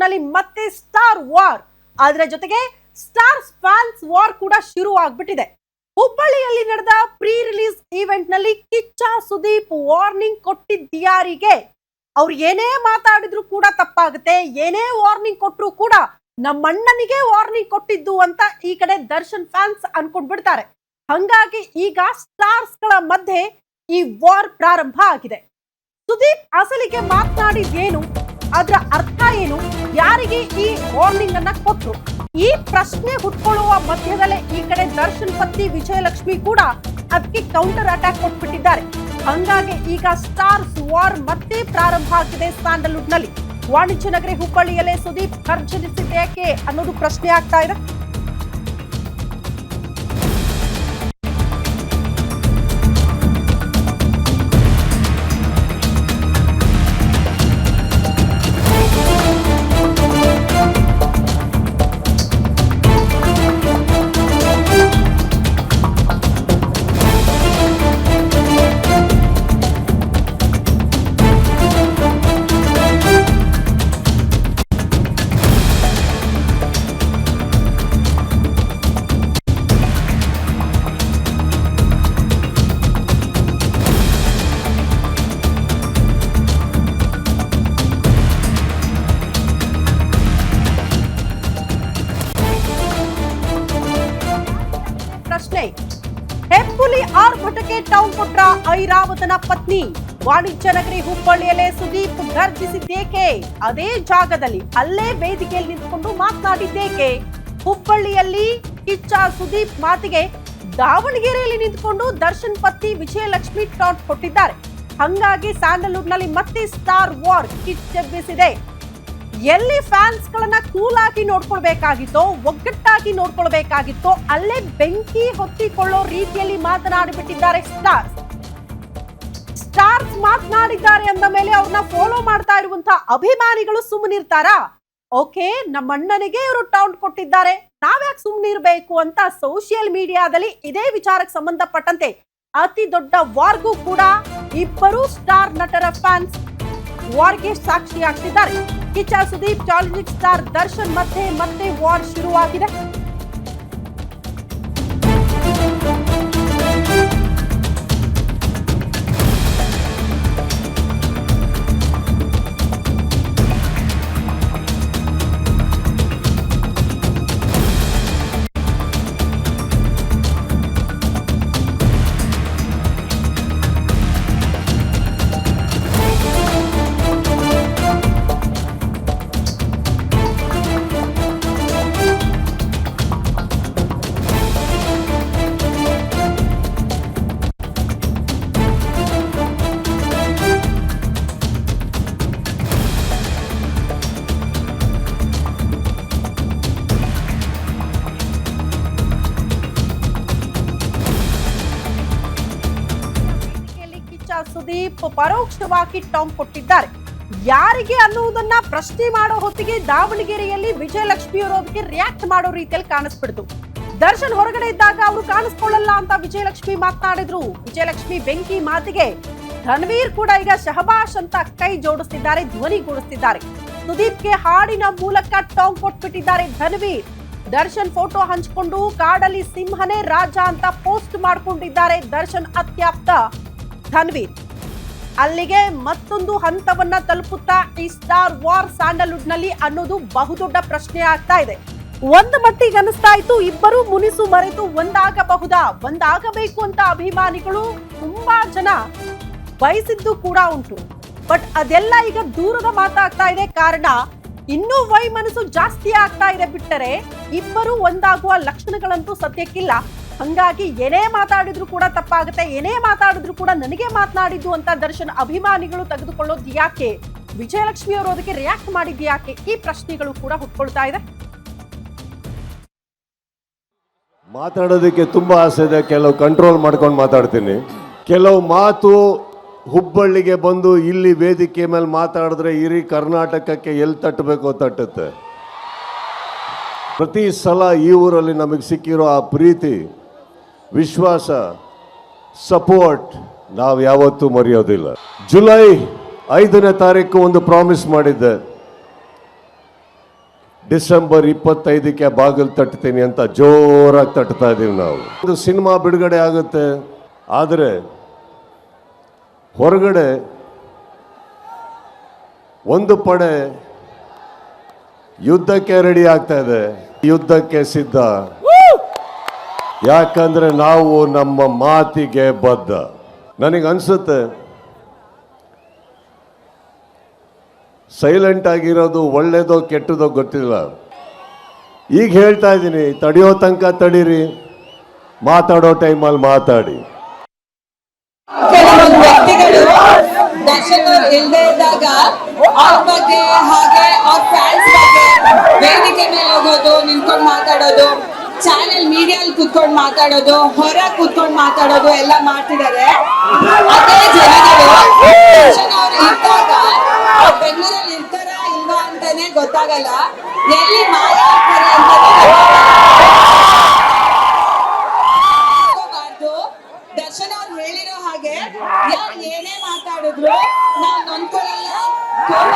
ನಲ್ಲಿ ಮತ್ತೆ star war, ಅದರ ಜೊತೆಗೆ ಸ್ಟಾರ್ ಫ್ಯಾನ್ಸ್ ವಾರ್ ಕೂಡ ಶುರು ಆಗ್ಬಿಟ್ಟಿದೆ. ಹುಬ್ಬಳ್ಳಿಯಲ್ಲಿ ನಡೆದ ಪ್ರೀ ರಿಲೀಸ್ ಈವೆಂಟ್ ನಲ್ಲಿ ಕಿಚ್ಚ ಸುದೀಪ್ ವಾರ್ನಿಂಗ್ ಕೊಟ್ಟಿದ್ಯಾರಿಗೆ? ಅವ್ರು ಏನೇ ಮಾತಾಡಿದ್ರು ಕೂಡ ತಪ್ಪಾಗುತ್ತೆ, ಏನೇ ವಾರ್ನಿಂಗ್ ಕೊಟ್ಟರು ಕೂಡ ನಮ್ಮಣ್ಣನಿಗೆ ವಾರ್ನಿಂಗ್ ಕೊಟ್ಟಿದ್ದು ಅಂತ ಈ ಕಡೆ ದರ್ಶನ್ ಫ್ಯಾನ್ಸ್ ಅನ್ಕೊಂಡ್ಬಿಡ್ತಾರೆ. ಹಂಗಾಗಿ ಈಗ ಸ್ಟಾರ್ಸ್ ಗಳ ಮಧ್ಯೆ ಈ ವಾರ್ ಪ್ರಾರಂಭ ಆಗಿದೆ. ಸುದೀಪ್ ಅಸಲಿಗೆ ಮಾತನಾಡಿದ್ದೇನು, ಅದರ ಅರ್ಥ ಏನು, ಯಾರಿಗೆ ಈ ವಾರ್ನಿಂಗ್ ಅನ್ನ ಕೊಟ್ಟರು, ಈ ಪ್ರಶ್ನೆ ಹುಟ್ಕೊಳ್ಳುವ ಮಧ್ಯದಲ್ಲೇ ಈ ಕಡೆ ದರ್ಶನ್ ಪತ್ನಿ ವಿಜಯಲಕ್ಷ್ಮಿ ಕೂಡ ಅದಕ್ಕೆ ಕೌಂಟರ್ ಅಟ್ಯಾಕ್ ಕೊಟ್ಬಿಟ್ಟಿದ್ದಾರೆ. ಹಂಗಾಗಿ ಈಗ ಸ್ಟಾರ್ಸ್ ವಾರ್ ಮತ್ತೆ ಪ್ರಾರಂಭ ಆಗಿದೆ ಸ್ಯಾಂಡಲ್ವುಡ್ ನಲ್ಲಿ. ವಾಣಿಜ್ಯ ನಗರಿ ಹುಬ್ಬಳ್ಳಿಯಲ್ಲೇ ಸುದೀಪ್ ಗರ್ಜನಿಸಿದ್ದೇಕೆ ಅನ್ನೋದು ಪ್ರಶ್ನೆ ಆಗ್ತಾ ಇದೆ. ಪ್ರಶ್ನೆ, ಹೆಬ್ಬುಲಿ ಆರ್ಭಟಕ್ಕೆ ಟೌನ್ ಕೊಟ್ರ ಐರಾವತನ ಪತ್ನಿ? ವಾಣಿಜ್ಯ ನಗರಿ ಹುಬ್ಬಳ್ಳಿಯಲ್ಲೇ ಸುದೀಪ್ ಗರ್ಜಿಸಿದ್ದೇಕೆ? ಅದೇ ಜಾಗದಲ್ಲಿ ಅಲ್ಲೇ ವೇದಿಕೆಯಲ್ಲಿ ನಿಂತುಕೊಂಡು ಮಾತನಾಡಿದ್ದೇಕೆ? ಹುಬ್ಬಳ್ಳಿಯಲ್ಲಿ ಕಿಚ್ಚ ಸುದೀಪ್ ಮಾತಿಗೆ ದಾವಣಗೆರೆಯಲ್ಲಿ ನಿಂತುಕೊಂಡು ದರ್ಶನ್ ಪತ್ನಿ ವಿಜಯಲಕ್ಷ್ಮಿ ಟಾಂಟ್ ಕೊಟ್ಟಿದ್ದಾರೆ. ಹಂಗಾಗಿ ಸ್ಯಾಂಡಲ್ವುಡ್ ನಲ್ಲಿ ಮತ್ತೆ ಸ್ಟಾರ್ ವಾರ್ ಕಿಚ್ಚೆಬ್ಬಿಸಿದೆ. ಎಲ್ಲಿ ಫ್ಯಾನ್ಸ್ ಗಳನ್ನ ಕೂಲ್ ಆಗಿ ನೋಡ್ಕೊಳ್ಬೇಕಾಗಿತ್ತೋ, ಒಗ್ಗಟ್ಟಾಗಿ ನೋಡ್ಕೊಳ್ಬೇಕಾಗಿತ್ತೋ, ಅಲ್ಲೇ ಬೆಂಕಿ ಹೊತ್ತಿಕೊಳ್ಳೋ ರೀತಿಯಲ್ಲಿ ಮಾತನಾಡಿಬಿಟ್ಟಿದ್ದಾರೆ ಸ್ಟಾರ್ಸ್ ಮಾತನಾಡಿದ್ದಾರೆ ಅಂದ ಮೇಲೆ ಅವ್ರನ್ನ ಫಾಲೋ ಮಾಡ್ತಾ ಇರುವಂತಹ ಅಭಿಮಾನಿಗಳು ಸುಮ್ಮನಿರ್ತಾರಾ? ಓಕೆ, ನಮ್ಮ ಅಣ್ಣನಿಗೆ ಇವರು ಟೌಂಟ್ ಕೊಟ್ಟಿದ್ದಾರೆ, ನಾವ್ಯಾಕೆ ಸುಮ್ಮನಿರ್ಬೇಕು ಅಂತ ಸೋಷಿಯಲ್ ಮೀಡಿಯಾದಲ್ಲಿ ಇದೇ ವಿಚಾರಕ್ಕೆ ಸಂಬಂಧಪಟ್ಟಂತೆ ಅತಿ ದೊಡ್ಡ ವಾರ್ಗೂ ಕೂಡ ಇಬ್ಬರು ಸ್ಟಾರ್ ನಟರ ಫ್ಯಾನ್ಸ್ ವಾರ್ಗೆ ಸಾಕ್ಷಿಯಾಗ್ತಿದ್ದಾರೆ. ಕಿಚ್ಚ ಸುದೀಪ್ ಚಾಲೆಂಜಿಂಗ್ ಸ್ಟಾರ್ ದರ್ಶನ್ ಮಧ್ಯೆ ಮತ್ತೆ ವಾರ್ ಶುರುವಾಗಿದೆ. ಸುದೀಪ್ ಪರೋಕ್ಷವಾಗಿ ಟಾಂಗ್ ಕೊಟ್ಟಿದ್ದಾರೆ. ಯಾರಿಗೆ ಅನ್ನುವುದನ್ನ ಪ್ರಶ್ನೆ ಮಾಡೋ ಹೊತ್ತಿಗೆ ದಾವಣಗೆರೆಯಲ್ಲಿ ವಿಜಯಲಕ್ಷ್ಮಿ ಅವರು ಅದಕ್ಕೆ ರಿಯಾಕ್ಟ್ ಮಾಡೋ ರೀತಿಯಲ್ಲಿ ಕಾಣಿಸ್ಬಿಡ್ತು. ದರ್ಶನ್ ಹೊರಗಡೆ ಇದ್ದಾಗ ಅವರು ಕಾಣಿಸ್ಕೊಳ್ಳಲ್ಲ ಅಂತ ವಿಜಯಲಕ್ಷ್ಮಿ ಮಾತನಾಡಿದ್ರು. ವಿಜಯಲಕ್ಷ್ಮಿ ಬೆಂಕಿ ಮಾತಿಗೆ ಧನ್ವೀರ್ ಕೂಡ ಈಗ ಶಹಬಾಷ್ ಅಂತ ಕೈ ಜೋಡಿಸ್ತಿದ್ದಾರೆ, ಧ್ವನಿಗೂಡಿಸ್ತಿದ್ದಾರೆ. ಸುದೀಪ್ಗೆ ಹಾಡಿನ ಮೂಲಕ ಟಾಂಗ್ ಕೊಟ್ಬಿಟ್ಟಿದ್ದಾರೆ ಧನ್ವೀರ್. ದರ್ಶನ್ ಫೋಟೋ ಹಂಚಿಕೊಂಡು ಕಾಡಲ್ಲಿ ಸಿಂಹನೇ ರಾಜ ಅಂತ ಪೋಸ್ಟ್ ಮಾಡ್ಕೊಂಡಿದ್ದಾರೆ ದರ್ಶನ್ ಅತ್ಯಾಪ್ತ ಧನ್ವೀರ್. ಅಲ್ಲಿಗೆ ಮತ್ತೊಂದು ಹಂತವನ್ನ ತಲುಪುತ್ತಾ ಈ ಸ್ಟಾರ್ ವಾರ್ ಸ್ಯಾಂಡಲ್ವುಡ್ ನಲ್ಲಿ ಅನ್ನೋದು ಬಹುದೊಡ್ಡ ಪ್ರಶ್ನೆ ಆಗ್ತಾ ಇದೆ. ಒಂದು ಮಟ್ಟಿಗೆ ಅನಿಸ್ತಾ ಇತ್ತು ಇಬ್ಬರು ಮುನಿಸು ಮರೆತು ಒಂದಾಗಬಹುದಾ, ಒಂದಾಗಬೇಕು ಅಂತ ಅಭಿಮಾನಿಗಳು ತುಂಬಾ ಜನ ಬಯಸಿದ್ದು ಕೂಡ ಉಂಟು. ಬಟ್ ಅದೆಲ್ಲ ಈಗ ದೂರದ ಮಾತಾಗ್ತಾ ಇದೆ. ಕಾರಣ ಇನ್ನೂ ವೈಮನಸ್ಸು ಜಾಸ್ತಿ ಆಗ್ತಾ ಇದೆ ಬಿಟ್ಟರೆ ಇಬ್ಬರು ಒಂದಾಗುವ ಲಕ್ಷಣಗಳಂತೂ ಸದ್ಯಕ್ಕಿಲ್ಲ. ಹಂಗಾಗಿ ಏನೇ ಮಾತಾಡಿದ್ರು ಕೂಡ ತಪ್ಪಾಗುತ್ತೆ, ಏನೇ ಮಾತಾಡಿದ್ರು ಕೂಡ ನನಗೆ ಮಾತನಾಡಿದ್ದು ಅಂತ ದರ್ಶನ್ ಅಭಿಮಾನಿಗಳು ತೆಗೆದುಕೊಳ್ಳೋದು ಯಾಕೆ, ವಿಜಯಲಕ್ಷ್ಮಿ ಅವರು ಅದಕ್ಕೆ ರಿಯಾಕ್ಟ್ ಮಾಡಿದ್ದು ಯಾಕೆ, ಈ ಪ್ರಶ್ನೆಗಳು ಕೂಡ ಹುಟ್ಕೊಳ್ತಾ ಇದೆ. ಮಾತಾಡೋದಕ್ಕೆ ತುಂಬಾ ಆಸೆ ಇದೆ, ಕೆಲವು ಕಂಟ್ರೋಲ್ ಮಾಡ್ಕೊಂಡು ಮಾತಾಡ್ತೀನಿ. ಕೆಲವು ಮಾತು ಹುಬ್ಬಳ್ಳಿಗೆ ಬಂದು ಇಲ್ಲಿ ವೇದಿಕೆ ಮೇಲೆ ಮಾತಾಡಿದ್ರೆ ಇಡೀ ಕರ್ನಾಟಕಕ್ಕೆ ಎಲ್ಲಿ ತಟ್ಟಬೇಕೋ ತಟ್ಟುತ್ತೆ. ಪ್ರತಿ ಸಲ ಈ ಊರಲ್ಲಿ ನಮಗೆ ಸಿಕ್ಕಿರೋ ಆ ಪ್ರೀತಿ, ವಿಶ್ವಾಸ, ಸಪೋರ್ಟ್ ನಾವು ಯಾವತ್ತೂ ಮರೆಯೋದಿಲ್ಲ. ಜುಲೈ 5ನೇ ತಾರೀಕು ಒಂದು ಪ್ರಾಮಿಸ್ ಮಾಡಿದ್ದೆ, ಡಿಸೆಂಬರ್ 25ಕ್ಕೆ ಬಾಗಿಲು ತಟ್ತೀನಿ ಅಂತ ಜೋರಾಗಿ ತಟ್ತಾ ಇದೀವಿ ನಾವು. ಒಂದು ಸಿನಿಮಾ ಬಿಡುಗಡೆ ಆಗುತ್ತೆ, ಆದರೆ ಹೊರಗಡೆ ಒಂದು ಪಡೆ ಯುದ್ಧಕ್ಕೆ ರೆಡಿ ಆಗ್ತಾ ಇದೆ, ಯುದ್ಧಕ್ಕೆ ಸಿದ್ಧ. ಯಾಕಂದ್ರೆ ನಾವು ನಮ್ಮ ಮಾತಿಗೆ ಬದ್ಧ. ನನಗನ್ಸುತ್ತೆ ಸೈಲೆಂಟ್ ಆಗಿರೋದು ಒಳ್ಳೇದೋ ಕೆಟ್ಟದೋ ಗೊತ್ತಿಲ್ಲ. ಈಗ ಹೇಳ್ತಾ ಇದ್ದೀನಿ, ತಡೆಯೋ ತನಕ ತಡೀರಿ, ಮಾತಾಡೋ ಟೈಮಲ್ಲಿ ಮಾತಾಡಿ. ಕೆಲವೊಂದು ವ್ಯಕ್ತಿಗಳು ದರ್ಶನ್ ಅವ್ರು ಇಲ್ಲದೆ ಇದ್ದಾಗ ಅವ್ರ ಬಗ್ಗೆ ಹಾಗೆ ಅವ್ರ ಫ್ಯಾನ್ಸ್ ಬಗ್ಗೆ ವೇದಿಕೆ ಮೇಲೆ ಹೋಗೋದು, ನಿಂತ್ಕೊಂಡು ಮಾತಾಡೋದು, ಚಾನೆಲ್ ಮೀಡಿಯಲ್ಲಿ ಕೂತ್ಕೊಂಡು ಮಾತಾಡೋದು, ಹೊರ ಕೂತ್ಕೊಂಡು ಮಾತಾಡೋದು ಎಲ್ಲ ಮಾಡ್ತಿದ್ದಾರೆ. ಅದೇ ಜನಗಳು ದರ್ಶನ್ ಅವ್ರು ಇದ್ದಾಗ ಅವ್ರು ಬೆಂಗಳೂರಲ್ಲಿ ಇರ್ತಾರ ಇಲ್ವಾ ಅಂತಾನೆ ಗೊತ್ತಾಗಲ್ಲ, ಎಲ್ಲಿ ಮಾತಾಡ್ತಾರೆ ಅಂತಾನೆ ದರ್ಶನ್ ಅವ್ರು ಹೇಳಿರೋ ಹಾಗೆ ಯಾರು ಏನೇ ಮಾತಾಡಿದ್ರು ನಾವು ನೊಂದ್ಕೊಳ್ಳಲ್ಲ, ಕೋಪ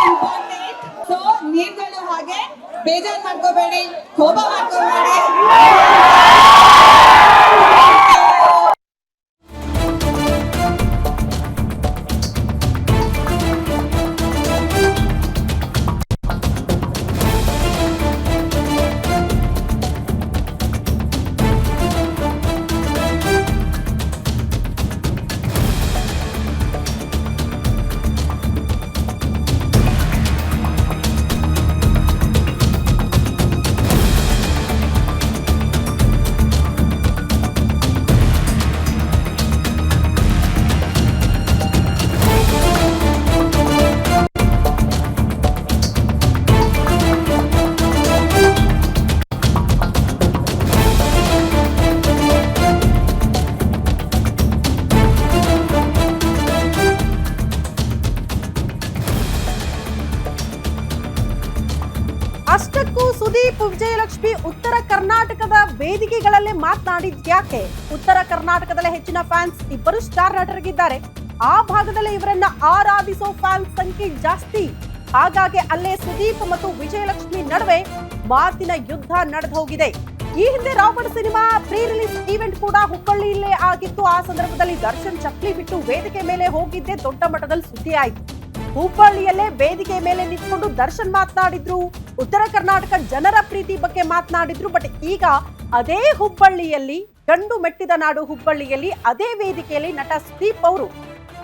ಇಂಪಾರ್ಟೆಂಟ್. ಸೊ ನೀವುಗಳು ಹಾಗೆ ಬೇಜಾರು ಮಾಡ್ಕೋಬೇಡಿ, ಕೋಪ ಮಾಡ್ಕೋಬೇಡಿ. ಅಷ್ಟಕ್ಕೂ ಸುದೀಪ್ ವಿಜಯಲಕ್ಷ್ಮಿ ಉತ್ತರ ಕರ್ನಾಟಕದ ವೇದಿಕೆಗಳಲ್ಲೇ ಮಾತನಾಡಿದ್ಯಾಕೆ? ಉತ್ತರ ಕರ್ನಾಟಕದಲ್ಲೇ ಹೆಚ್ಚಿನ ಫ್ಯಾನ್ಸ್ ಇಬ್ಬರು ಸ್ಟಾರ್ ನಟರಿಗಿದ್ದಾರೆ. ಆ ಭಾಗದಲ್ಲಿ ಇವರನ್ನ ಆರಾಧಿಸೋ ಫ್ಯಾನ್ಸ್ ಸಂಖ್ಯೆ ಜಾಸ್ತಿ. ಹಾಗಾಗಿ ಅಲ್ಲೇ ಸುದೀಪ್ ಮತ್ತು ವಿಜಯಲಕ್ಷ್ಮಿ ನಡುವೆ ಮಾತಿನ ಯುದ್ಧ ನಡೆದು ಹೋಗಿದೆ. ಈ ಹಿಂದೆ Robert cinema pre release event ಕೂಡ ಹುಬ್ಬಳ್ಳಿಯಲ್ಲೇ ಆಗಿತ್ತು. ಆ ಸಂದರ್ಭದಲ್ಲಿ ದರ್ಶನ್ ಚಪ್ಲಿ ಬಿಟ್ಟು ವೇದಿಕೆ ಮೇಲೆ ಹೋಗಿದ್ದೆ ದೊಡ್ಡ ಮಟ್ಟದಲ್ಲಿ ಸುದ್ದಿ ಆಯಿತು. ಹುಬ್ಬಳ್ಳಿಯಲ್ಲೇ ವೇದಿಕೆ ಮೇಲೆ ನಿಂತ್ಕೊಂಡು ದರ್ಶನ್ ಮಾತನಾಡಿದ್ರು, ಉತ್ತರ ಕರ್ನಾಟಕ ಜನರ ಪ್ರೀತಿ ಬಗ್ಗೆ ಮಾತನಾಡಿದ್ರು. ಬಟ್ ಈಗ ಅದೇ ಹುಬ್ಬಳ್ಳಿಯಲ್ಲಿ, ಗಂಡು ಮೆಟ್ಟಿದ ನಾಡು ಹುಬ್ಬಳ್ಳಿಯಲ್ಲಿ, ಅದೇ ವೇದಿಕೆಯಲ್ಲಿ ನಟ ಸುದೀಪ್ ಅವರು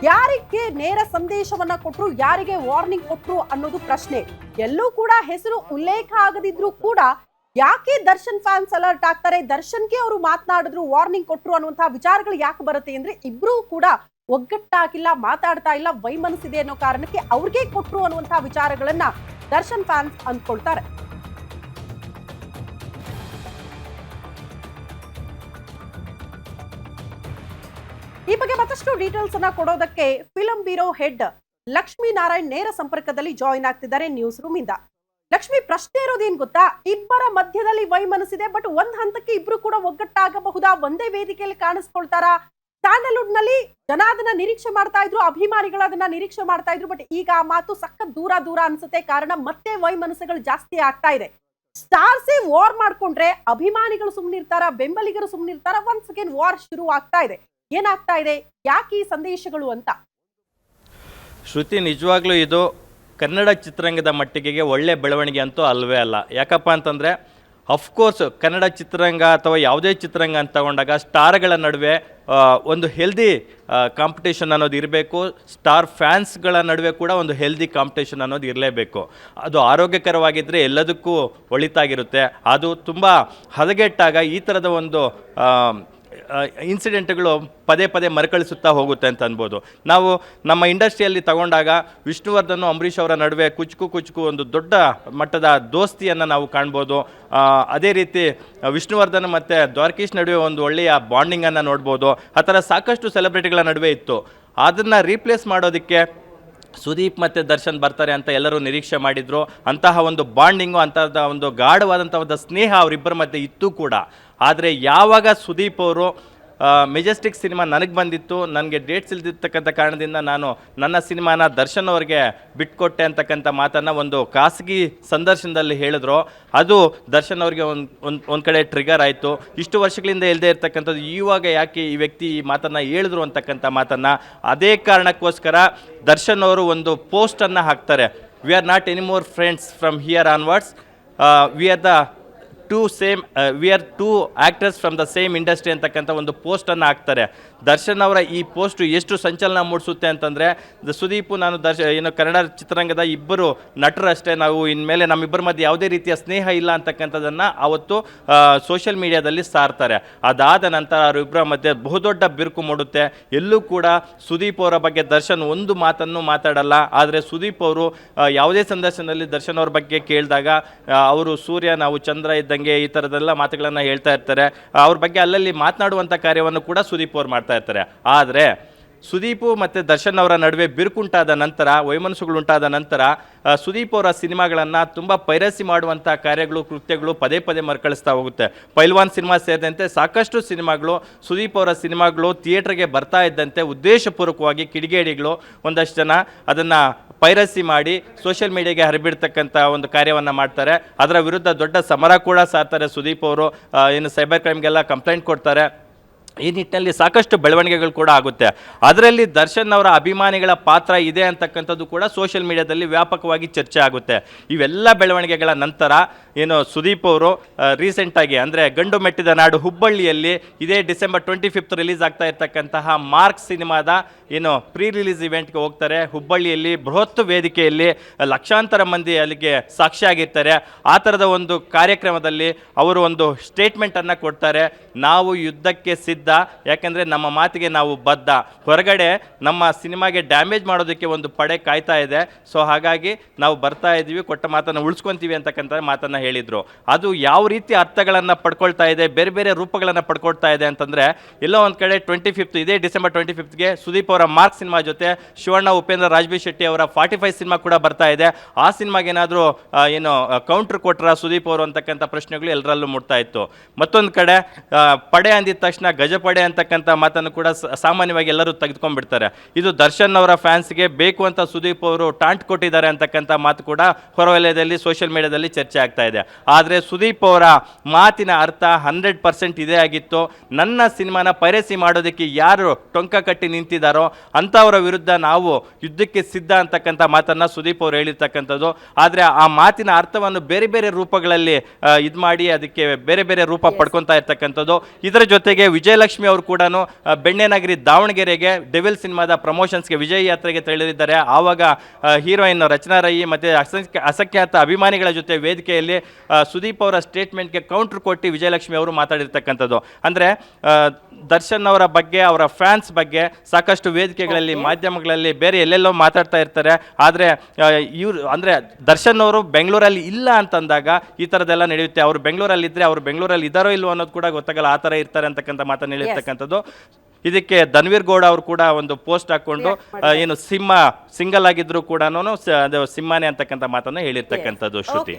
ಯಾರಿಗೆ ನೇರ ಸಂದೇಶವನ್ನ ಕೊಟ್ರು, ಯಾರಿಗೆ ವಾರ್ನಿಂಗ್ ಕೊಟ್ರು ಅನ್ನೋದು ಪ್ರಶ್ನೆ. ಎಲ್ಲೂ ಕೂಡ ಹೆಸರು ಉಲ್ಲೇಖ ಆಗದಿದ್ರು ಕೂಡ ಯಾಕೆ ದರ್ಶನ್ ಫ್ಯಾನ್ಸ್ ಅಲರ್ಟ್ ಆಗ್ತಾರೆ, ದರ್ಶನ್ಗೆ ಅವರು ಮಾತನಾಡಿದ್ರು, ವಾರ್ನಿಂಗ್ ಕೊಟ್ರು ಅನ್ನುವಂತಹ ವಿಚಾರಗಳು ಯಾಕೆ ಬರುತ್ತೆ ಅಂದ್ರೆ ಇಬ್ರು ಕೂಡ ಒಗ್ಗಟ್ಟಾಗಿಲ್ಲ, ಮಾತಾಡ್ತಾ ಇಲ್ಲ, ವೈಮನಸ್ಸಿದೆ ಅನ್ನೋ ಕಾರಣಕ್ಕೆ ಅವ್ರಿಗೆ ಕೊಟ್ರು ಅನ್ನುವಂತಹ ವಿಚಾರಗಳನ್ನ ದರ್ಶನ್ ಫ್ಯಾನ್ಸ್ ಅಂದ್ಕೊಳ್ತಾರೆ. ಈ ಬಗ್ಗೆ ಮತ್ತಷ್ಟು ಡೀಟೇಲ್ಸ್ ಅನ್ನ ಕೊಡೋದಕ್ಕೆ film bureau head Lakshmi Narayan ನೇರ ಸಂಪರ್ಕದಲ್ಲಿ ಜಾಯಿನ್ ಆಗ್ತಿದ್ದಾರೆ ನ್ಯೂಸ್ ರೂಮ್ ಇಂದ. ಲಕ್ಷ್ಮಿ, ಪ್ರಶ್ನೆ ಇರೋದೇನ್ ಗೊತ್ತಾ, ಇಬ್ಬರ ಮಧ್ಯದಲ್ಲಿ ವೈಮನಸ್ಸಿದೆ, ಬಟ್ ಒಂದ್ ಹಂತಕ್ಕೆ ಇಬ್ರು ಕೂಡ ಒಗ್ಗಟ್ಟಾಗಬಹುದಾ, ಒಂದೇ ವೇದಿಕೆಯಲ್ಲಿ ಕಾಣಿಸ್ಕೊಳ್ತಾರಾ? ಸ್ಯಾಂಡಲ್ವುಡ್ ನಲ್ಲಿ ಜನ ಅದನ್ನ ನಿರೀಕ್ಷೆ ಮಾಡ್ತಾ ಇದ್ರು, ಅಭಿಮಾನಿಗಳು ಅದನ್ನ ನಿರೀಕ್ಷೆ ಮಾಡ್ತಾ ಇದ್ರು. ಬಟ್ ಈಗ ಆ ಮಾತು ಸಖತ್ ದೂರ ದೂರ ಅನ್ಸುತ್ತೆ. ಕಾರಣ ಮತ್ತೆ ವೈಮನಸ್ಸುಗಳು ಜಾಸ್ತಿ ಆಗ್ತಾ ಇದೆ. ಸ್ಟಾರ್ಸೇ ವಾರ್ ಮಾಡ್ಕೊಂಡ್ರೆ ಅಭಿಮಾನಿಗಳು ಸುಮ್ನಿರ್ತಾರ, ಬೆಂಬಲಿಗರು ಸುಮ್ನಿರ್ತಾರ. ಒನ್ಸ್ ಅಗೇನ್ ವಾರ್ ಶುರು ಆಗ್ತಾ ಇದೆ. ಏನಾಗ್ತಾ ಇದೆ, ಯಾಕೆ ಈ ಸಂದೇಶಗಳು ಅಂತ? ಶ್ರುತಿ, ನಿಜವಾಗ್ಲೂ ಇದು ಕನ್ನಡ ಚಿತ್ರರಂಗದ ಮಟ್ಟಿಗೆ ಒಳ್ಳೆ ಬೆಳವಣಿಗೆ ಅಂತೂ ಅಲ್ವೇ ಅಲ್ಲ. ಯಾಕಪ್ಪ ಅಂತಂದರೆ ಅಫ್ಕೋರ್ಸ್ ಕನ್ನಡ ಚಿತ್ರರಂಗ ಅಥವಾ ಯಾವುದೇ ಚಿತ್ರರಂಗ ಅಂತ ತಗೊಂಡಾಗ ಸ್ಟಾರ್ಗಳ ನಡುವೆ ಒಂದು ಹೆಲ್ದಿ ಕಾಂಪಿಟೇಷನ್ ಅನ್ನೋದು ಇರಬೇಕು. ಸ್ಟಾರ್ ಫ್ಯಾನ್ಸ್ಗಳ ನಡುವೆ ಕೂಡ ಒಂದು ಹೆಲ್ದಿ ಕಾಂಪಿಟೇಷನ್ ಅನ್ನೋದು ಇರಲೇಬೇಕು. ಅದು ಆರೋಗ್ಯಕರವಾಗಿದ್ದರೆ ಎಲ್ಲದಕ್ಕೂ ಒಳಿತಾಗಿರುತ್ತೆ. ಅದು ತುಂಬ ಹದಗೆಟ್ಟಾಗ ಈ ಥರದ ಒಂದು ಇನ್ಸಿಡೆಂಟ್ಗಳು ಪದೇ ಪದೇ ಮರುಕಳಿಸುತ್ತಾ ಹೋಗುತ್ತೆ ಅಂತ ಅನ್ಬೋದು. ನಾವು ನಮ್ಮ ಇಂಡಸ್ಟ್ರಿಯಲ್ಲಿ ತಗೊಂಡಾಗ ವಿಷ್ಣುವರ್ಧನ್ ಅಂಬರೀಷ್ ಅವರ ನಡುವೆ ಕುಚುಕು ಒಂದು ದೊಡ್ಡ ಮಟ್ಟದ ದೋಸ್ತಿಯನ್ನು ನಾವು ಕಾಣ್ಬೋದು. ಅದೇ ರೀತಿ ವಿಷ್ಣುವರ್ಧನ್ ಮತ್ತು ದ್ವಾರಕೀಶ್ ನಡುವೆ ಒಂದು ಒಳ್ಳೆಯ ಬಾಂಡಿಂಗನ್ನು ನೋಡ್ಬೋದು. ಆ ಥರ ಸಾಕಷ್ಟು ಸೆಲೆಬ್ರಿಟಿಗಳ ನಡುವೆ ಇತ್ತು. ಅದನ್ನು ರೀಪ್ಲೇಸ್ ಮಾಡೋದಕ್ಕೆ ಸುದೀಪ್ ಮತ್ತು ದರ್ಶನ್ ಬರ್ತಾರೆ ಅಂತ ಎಲ್ಲರೂ ನಿರೀಕ್ಷೆ ಮಾಡಿದರು. ಅಂತಹ ಒಂದು ಬಾಂಡಿಂಗು, ಅಂತಹ ಒಂದು ಗಾಢವಾದಂಥ ಒಂದು ಸ್ನೇಹ ಅವರಿಬ್ಬರ ಮಧ್ಯೆ ಇತ್ತು ಕೂಡ. ಆದರೆ ಯಾವಾಗ ಸುದೀಪ್ ಅವರು ಮೆಜೆಸ್ಟಿಕ್ ಸಿನಿಮಾ ನನಗೆ ಬಂದಿತ್ತು, ನನಗೆ ಡೇಟ್ಸ್ ಇಲ್ದಿರ್ತಕ್ಕಂಥ ಕಾರಣದಿಂದ ನಾನು ನನ್ನ ಸಿನಿಮಾನ ದರ್ಶನ್ ಅವ್ರಿಗೆ ಬಿಟ್ಕೊಟ್ಟೆ ಅಂತಕ್ಕಂಥ ಮಾತನ್ನು ಒಂದು ಖಾಸಗಿ ಸಂದರ್ಶನದಲ್ಲಿ ಹೇಳಿದ್ರು. ಅದು ದರ್ಶನ್ ಅವ್ರಿಗೆ ಒಂದು ಕಡೆ ಟ್ರಿಗರ್ ಆಯಿತು. ಇಷ್ಟು ವರ್ಷಗಳಿಂದ ಇಲ್ಲದೆ ಇರ್ತಕ್ಕಂಥದ್ದು ಇವಾಗ ಯಾಕೆ ಈ ವ್ಯಕ್ತಿ ಈ ಮಾತನ್ನು ಹೇಳಿದ್ರು ಅಂತಕ್ಕಂಥ ಮಾತನ್ನು, ಅದೇ ಕಾರಣಕ್ಕೋಸ್ಕರ ದರ್ಶನ್ ಅವರು ಒಂದು ಪೋಸ್ಟನ್ನು ಹಾಕ್ತಾರೆ. We are not any more friends from here onwards, we are the we are two actors from the same industry ಅಂತಕ್ಕಂಥ ಒಂದು ಪೋಸ್ಟನ್ನು ಹಾಕ್ತಾರೆ. ದರ್ಶನ್ ಅವರ ಈ ಪೋಸ್ಟು ಎಷ್ಟು ಸಂಚಲನ ಮೂಡಿಸುತ್ತೆ ಅಂತಂದರೆ, ಸುದೀಪು ನಾನು ಏನು ಕನ್ನಡ ಚಿತ್ರರಂಗದ ಇಬ್ಬರು ನಟರು ಅಷ್ಟೇ, ನಾವು ಇನ್ಮೇಲೆ ನಮ್ಮಿಬ್ಬರ ಮಧ್ಯೆ ಯಾವುದೇ ರೀತಿಯ ಸ್ನೇಹ ಇಲ್ಲ ಅಂತಕ್ಕಂಥದ್ದನ್ನು ಅವತ್ತು ಸೋಷಿಯಲ್ ಮೀಡಿಯಾದಲ್ಲಿ ಸಾರ್ತಾರೆ. ಅದಾದ ನಂತರ ಅವರಿಬ್ಬರ ಮಧ್ಯೆ ಬಹುದೊಡ್ಡ ಬಿರುಕು ಮೂಡುತ್ತೆ. ಎಲ್ಲೂ ಕೂಡ ಸುದೀಪ್ ಅವರ ಬಗ್ಗೆ ದರ್ಶನ್ ಒಂದು ಮಾತನ್ನು ಮಾತಾಡಲ್ಲ. ಆದರೆ ಸುದೀಪ್ ಅವರು ಯಾವುದೇ ಸಂದರ್ಶನದಲ್ಲಿ ದರ್ಶನ್ ಅವ್ರ ಬಗ್ಗೆ ಕೇಳಿದಾಗ ಅವರು ಸೂರ್ಯ ನಾವು ಚಂದ್ರ ಇದ್ದಂಗೆ ಈ ಥರದೆಲ್ಲ ಮಾತುಗಳನ್ನು ಹೇಳ್ತಾ ಇರ್ತಾರೆ. ಅವ್ರ ಬಗ್ಗೆ ಅಲ್ಲಲ್ಲಿ ಮಾತನಾಡುವಂಥ ಕಾರ್ಯವನ್ನು ಕೂಡ ಸುದೀಪ್ ಅವ್ರು ಮಾಡ್ತಾ ಇರ್ತಾರೆ. ಆದರೆ ಸುದೀಪು ಮತ್ತು ದರ್ಶನ್ ಅವರ ನಡುವೆ ಬಿರುಕುಂಟಾದ ನಂತರ, ವೈಮನಸ್ಸುಗಳುಂಟಾದ ನಂತರ ಸುದೀಪ್ ಅವರ ಸಿನಿಮಾಗಳನ್ನು ತುಂಬ ಪೈರಸಿ ಮಾಡುವಂಥ ಕಾರ್ಯಗಳು, ಕೃತ್ಯಗಳು ಪದೇ ಪದೇ ಮರುಕಳಿಸ್ತಾ ಹೋಗುತ್ತೆ. ಪೈಲ್ವಾನ್ ಸಿನಿಮಾ ಸೇರಿದಂತೆ ಸಾಕಷ್ಟು ಸಿನಿಮಾಗಳು, ಸುದೀಪ್ ಅವರ ಸಿನಿಮಾಗಳು ಥಿಯೇಟ್ರಿಗೆ ಬರ್ತಾ ಇದ್ದಂತೆ ಉದ್ದೇಶಪೂರ್ವಕವಾಗಿ ಕಿಡಿಗೇಡಿಗಳು ಒಂದಷ್ಟು ಜನ ಅದನ್ನು ಪೈರಸಿ ಮಾಡಿ ಸೋಷಿಯಲ್ ಮೀಡಿಯಾಗೆ ಹರಿಬಿಡ್ತಕ್ಕಂಥ ಒಂದು ಕಾರ್ಯವನ್ನು ಮಾಡ್ತಾರೆ. ಅದರ ವಿರುದ್ಧ ದೊಡ್ಡ ಸಮರ ಕೂಡ ಸಾರ್ತಾರೆ ಸುದೀಪ್ ಅವರು. ಏನು ಸೈಬರ್ ಕ್ರೈಮ್ಗೆಲ್ಲ ಕಂಪ್ಲೇಂಟ್ ಕೊಡ್ತಾರೆ. ಈ ನಿಟ್ಟಿನಲ್ಲಿ ಸಾಕಷ್ಟು ಬೆಳವಣಿಗೆಗಳು ಕೂಡ ಆಗುತ್ತೆ. ಅದರಲ್ಲಿ ದರ್ಶನ್ ಅವರ ಅಭಿಮಾನಿಗಳ ಪಾತ್ರ ಇದೆ ಅಂತಕ್ಕಂಥದ್ದು ಕೂಡ ಸೋಷಿಯಲ್ ಮೀಡಿಯಾದಲ್ಲಿ ವ್ಯಾಪಕವಾಗಿ ಚರ್ಚೆ ಆಗುತ್ತೆ. ಇವೆಲ್ಲ ಬೆಳವಣಿಗೆಗಳ ನಂತರ ಏನು ಸುದೀಪ್ ಅವರು ರೀಸೆಂಟಾಗಿ ಅಂದರೆ ಗಂಡು ಮೆಟ್ಟಿದ ನಾಡು ಹುಬ್ಬಳ್ಳಿಯಲ್ಲಿ ಇದೇ ಡಿಸೆಂಬರ್ 25 ರಿಲೀಸ್ ಆಗ್ತಾ ಇರ್ತಕ್ಕಂತಹ ಮಾರ್ಕ್ ಸಿನಿಮಾದ ಏನು ಪ್ರೀ ರಿಲೀಸ್ ಇವೆಂಟ್ಗೆ ಹೋಗ್ತಾರೆ. ಹುಬ್ಬಳ್ಳಿಯಲ್ಲಿ ಬೃಹತ್ ವೇದಿಕೆಯಲ್ಲಿ ಲಕ್ಷಾಂತರ ಮಂದಿ ಅಲ್ಲಿಗೆ ಸಾಕ್ಷಿಯಾಗಿರ್ತಾರೆ. ಆ ಥರದ ಒಂದು ಕಾರ್ಯಕ್ರಮದಲ್ಲಿ ಅವರು ಒಂದು ಸ್ಟೇಟ್ಮೆಂಟನ್ನು ಕೊಡ್ತಾರೆ. ನಾವು ಯುದ್ಧಕ್ಕೆ ಸಿದ್ಧ, ಯಾಕೆಂದರೆ ನಮ್ಮ ಮಾತಿಗೆ ನಾವು ಬದ್ಧ. ಹೊರಗಡೆ ನಮ್ಮ ಸಿನಿಮಾಗೆ ಡ್ಯಾಮೇಜ್ ಮಾಡೋದಕ್ಕೆ ಒಂದು ಪಡೆ ಕಾಯ್ತಾ ಇದೆ. ಸೊ ಹಾಗಾಗಿ ನಾವು ಬರ್ತಾ ಇದ್ದೀವಿ, ಕೊಟ್ಟ ಮಾತನ್ನು ಉಳಿಸ್ಕೊತೀವಿ ಅಂತಕ್ಕಂಥ ಮಾತನ್ನು ಹೇಳಿದರು. ಅದು ಯಾವ ರೀತಿ ಅರ್ಥಗಳನ್ನು ಪಡ್ಕೊಳ್ತಾ ಇದೆ, ಬೇರೆ ಬೇರೆ ರೂಪಗಳನ್ನು ಪಡ್ಕೊಳ್ತಾ ಇದೆ ಅಂತಂದರೆ, ಎಲ್ಲೋ ಒಂದು ಕಡೆ 25 ಇದೇ ಡಿಸೆಂಬರ್ 25ಗೆ ಸುದೀಪ್ ಅವರ ಮಾರ್ಕ್ ಸಿನಿಮಾ ಜೊತೆ ಶಿವಣ್ಣ, ಉಪೇಂದ್ರ, ರಾಜ್ಬಿ ಶೆಟ್ಟಿ ಅವರ 45 ಸಿನಿಮಾ ಕೂಡ ಬರ್ತಾ ಇದೆ. ಆ ಸಿನಿಮಾಗೆ ಏನಾದರೂ ಏನು ಕೌಂಟ್ರ್ ಕೊಟ್ರ ಸುದೀಪ್ ಅವರು ಅಂತಕ್ಕಂಥ ಪ್ರಶ್ನೆಗಳು ಎಲ್ಲರಲ್ಲೂ ಮೂಡ್ತಾ ಇತ್ತು. ಮತ್ತೊಂದು ಕಡೆ ಪಡೆ ಅಂದಿದ ತಕ್ಷಣ ಗಜಪಡೆ ಅಂತಕ್ಕಂಥ ಮಾತನ್ನು ಕೂಡ ಸಾಮಾನ್ಯವಾಗಿ ಎಲ್ಲರೂ ತೆಗೆದುಕೊಂಡ್ಬಿಡ್ತಾರೆ. ಇದು ದರ್ಶನ್ ಅವರ ಫ್ಯಾನ್ಸ್ಗೆ ಬೇಕು ಅಂತ ಸುದೀಪ್ ಅವರು ಟಾಂಟ್ ಕೊಟ್ಟಿದ್ದಾರೆ ಅಂತಕ್ಕಂಥ ಮಾತು ಕೂಡ ಹೊರವಲಯದಲ್ಲಿ ಸೋಷಿಯಲ್ ಮೀಡಿಯಾದಲ್ಲಿ ಚರ್ಚೆ ಆಗ್ತಾ ಇದೆ. ಆದರೆ ಸುದೀಪ್ ಅವರ ಮಾತಿನ ಅರ್ಥ 100% ಇದೇ ಆಗಿತ್ತು. ನನ್ನ ಸಿನಿಮಾನ ಪೈರಸಿ ಮಾಡೋದಕ್ಕೆ ಯಾರು ಟೊಂಕ ಕಟ್ಟಿ ನಿಂತಿದ್ದಾರೋ ಅಂಥವರ ವಿರುದ್ಧ ನಾವು ಯುದ್ಧಕ್ಕೆ ಸಿದ್ಧ ಅಂತಕ್ಕಂಥ ಮಾತನ್ನು ಸುದೀಪ್ ಅವರು ಹೇಳಿರ್ತಕ್ಕಂಥದ್ದು. ಆದರೆ ಆ ಮಾತಿನ ಅರ್ಥವನ್ನು ಬೇರೆ ಬೇರೆ ರೂಪಗಳಲ್ಲಿ ಇದು ಮಾಡಿ ಅದಕ್ಕೆ ಬೇರೆ ಬೇರೆ ರೂಪ ಪಡ್ಕೊತಾ ಇರ್ತಕ್ಕಂಥದ್ದು. ಇದರ ಜೊತೆಗೆ ವಿಜಯಲಕ್ಷ್ಮಿ ಅವರು ಕೂಡ ಬೆಣ್ಣೆನಗರಿ ದಾವಣಗೆರೆಗೆ ಡೆವಿಲ್ ಸಿನಿಮಾದ ಪ್ರಮೋಷನ್ಸ್ಗೆ ವಿಜಯ್ ಯಾತ್ರೆಗೆ ತೆರಳಿದ್ದಾರೆ. ಆವಾಗ ಹೀರೋಯಿನ್ ರಚನಾ ರೈ ಮತ್ತು ಅಸಂಖ್ಯಾತ ಅಭಿಮಾನಿಗಳ ಜೊತೆ ವೇದಿಕೆಯಲ್ಲಿ ಸುದೀಪ್ ಅವರ ಸ್ಟೇಟ್ಮೆಂಟ್ಗೆ ಕೌಂಟ್ರ್ ಕೊಟ್ಟು ವಿಜಯಲಕ್ಷ್ಮಿ ಅವರು ಮಾತಾಡಿರ್ತಕ್ಕಂಥದ್ದು. ಅಂದರೆ ದರ್ಶನ್ ಅವರ ಬಗ್ಗೆ, ಅವರ ಫ್ಯಾನ್ಸ್ ಬಗ್ಗೆ ಸಾಕಷ್ಟು ವೇದಿಕೆಗಳಲ್ಲಿ, ಮಾಧ್ಯಮಗಳಲ್ಲಿ, ಬೇರೆ ಎಲ್ಲೆಲ್ಲೋ ಮಾತಾಡ್ತಾ ಇರ್ತಾರೆ. ಆದರೆ ಇವರು ಅಂದರೆ ದರ್ಶನ್ ಅವರು ಬೆಂಗಳೂರಲ್ಲಿ ಇಲ್ಲ ಅಂತಂದಾಗ ಈ ಥರದ್ದೆಲ್ಲ ನಡೆಯುತ್ತೆ. ಅವರು ಬೆಂಗಳೂರಲ್ಲಿದ್ದರೆ ಅವರು ಬೆಂಗಳೂರಲ್ಲಿ ಇದ್ದಾರೋ ಇಲ್ವೋ ಅನ್ನೋದು ಕೂಡ ಗೊತ್ತಾಗಲ್ಲ, ಆ ಥರ ಇರ್ತಾರೆ ಅಂತಕ್ಕಂಥ ಮಾತನ್ನು ಹೇಳಿರ್ತಕ್ಕಂಥದ್ದು. ಇದಕ್ಕೆ ಧನ್ವೀರ್ ಗೌಡ ಅವರು ಕೂಡ ಒಂದು ಪೋಸ್ಟ್ ಹಾಕ್ಕೊಂಡು ಏನು ಸಿಂಗಲ್ ಆಗಿದ್ರು ಕೂಡ ಸಿಂಹನೇ ಅಂತಕ್ಕಂಥ ಮಾತನ್ನು ಹೇಳಿರ್ತಕ್ಕಂಥದ್ದು. ಶ್ರುತಿ.